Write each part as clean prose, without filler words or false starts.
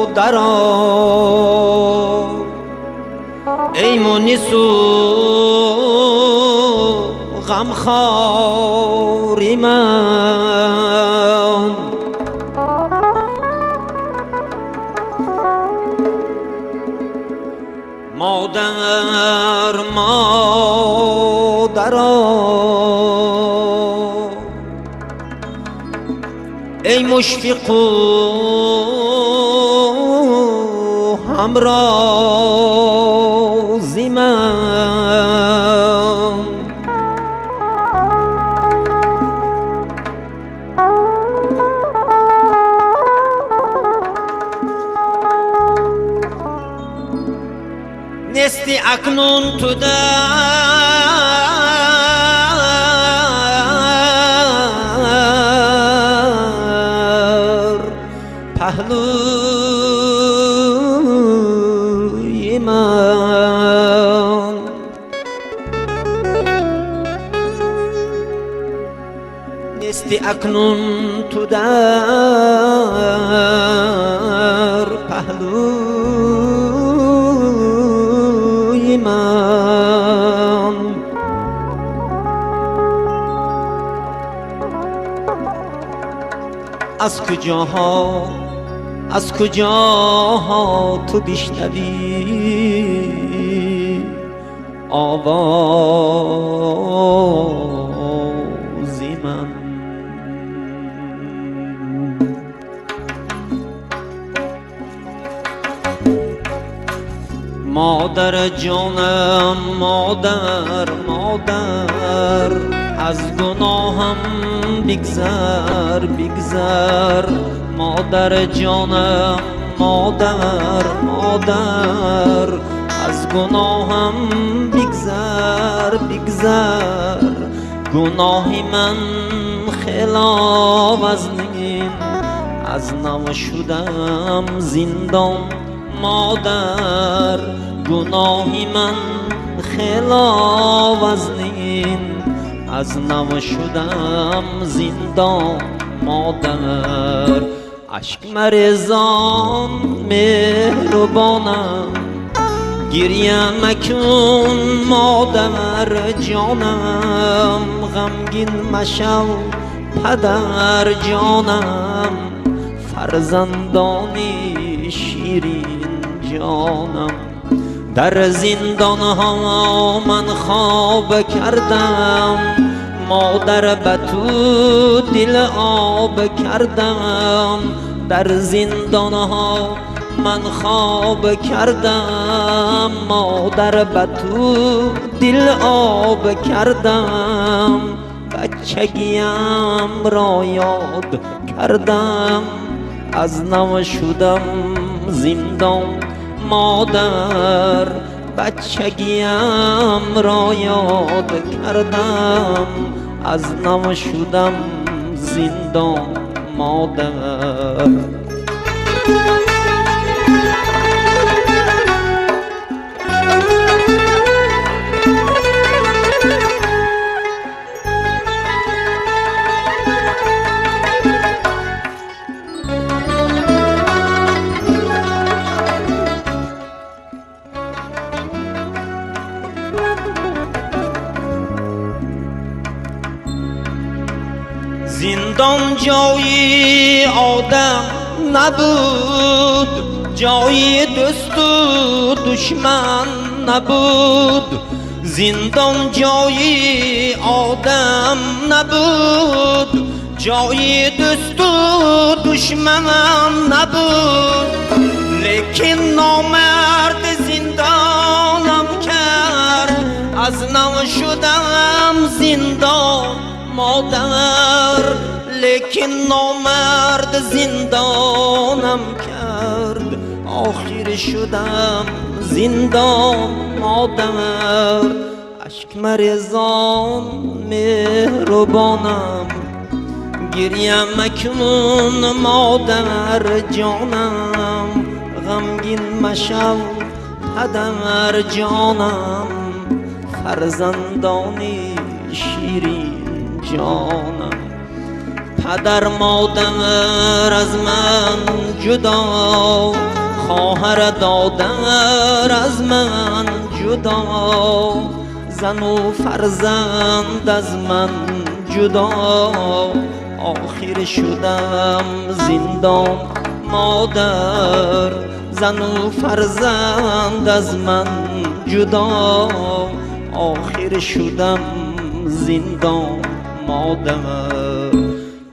مادرا ای مونس و غمخواری من مادرا ای مشفق و همرازی من نستی اکنون تو در پهلوی من نستی اکنون تو در پهلوی من از کجاها تو بشنوی آوازی من مادر جانم مادر از گناهم بگذر مادر جانم مادر از گناهم بگذر گناهی من خیلی وزنین از نو شدم زندان مادر گناهی من خیلی وزنین از نو شدم زندان مادر عشق مریزان مهربانم گریه مکن مادر جانم غمگین مشو پدر جانم فرزندانی شیرین جانم در زندان ها من خواب کردم مادر به تو دل آب کردم در زندان ها من خواب کردم مادر به تو دل آب کردم بچگیم را یاد کردم از نو شدم زندان مادر بچگیم را یاد کردم از نو شدم زندان مادر زندان جای آدم نبود جای دوست و دشمن نبود زندان جای آدم نبود جای دوست و دشمن نبود لیکن نامرد زندانم کرد از نو شدم زندان مادر لیکن نامرد زندانم کرد آخر شدم زندان مادر اشک مریزان مهربانم گریه مکن مادر جانم غمگین مشو پدر جانم فرزندانی شیرین جانم پدر مادر از من جدا، خواهر دادر از من جدا، زن و فرزند از من جدا. آخر شدم زندان مادر، زن و فرزند از من جدا. آخر شدم زندان مادر.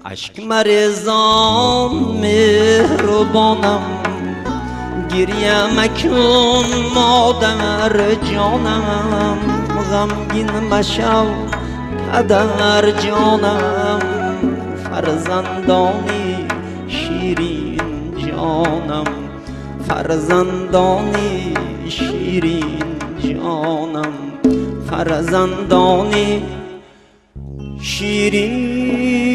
اشک مریزان مهربانم، گریه مکن مادر جانم. غمگین مشو پدر جانم، فرزندانی شیرین جانم، فرزندانی شیرین جانم، فرزندانی شیرین